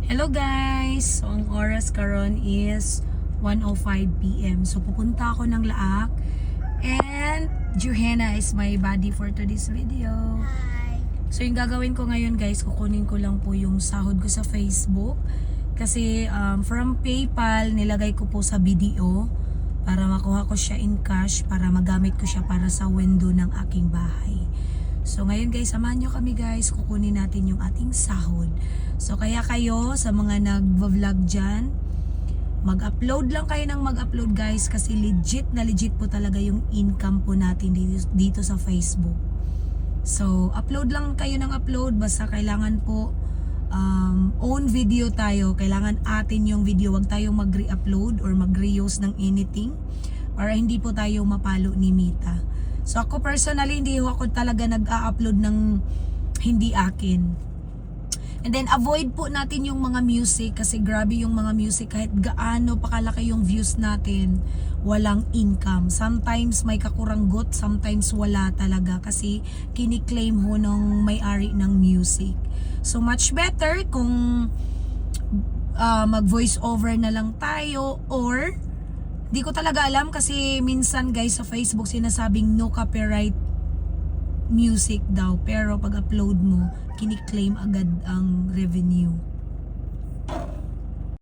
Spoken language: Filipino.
Hello guys! So ang oras karon is 1:05 PM. So pupunta ako ng Laak and Johanna is my buddy for today's video. Hi. So yung gagawin ko ngayon guys, kukunin ko lang po yung sahod ko sa Facebook kasi from PayPal nilagay ko po sa BDO para makuha ko siya in cash para magamit ko siya para sa window ng aking bahay. So ngayon guys, samahan nyo kami guys, kukunin natin yung ating sahod. So kaya kayo sa mga nag-vlog dyan, mag-upload lang kayo ng mag-upload guys kasi legit na legit po talaga yung income po natin dito sa Facebook. So upload lang kayo ng upload, basta kailangan po own video tayo, kailangan atin yung video, wag tayong mag-re-upload or mag-reuse ng anything para hindi po tayo mapalo ni Mita. So ako personally, hindi ako talaga nag-a-upload ng hindi akin. And then avoid po natin yung mga music kasi grabe yung mga music, kahit gaano pa kalaki yung views natin, walang income. Sometimes may kakuranggot, sometimes wala talaga kasi kiniklaim ho ng may-ari ng music. So much better kung mag voice over na lang tayo, or di ko talaga alam kasi minsan guys sa Facebook sinasabing no copyright music daw, pero pag upload mo kiniklaim agad ang revenue.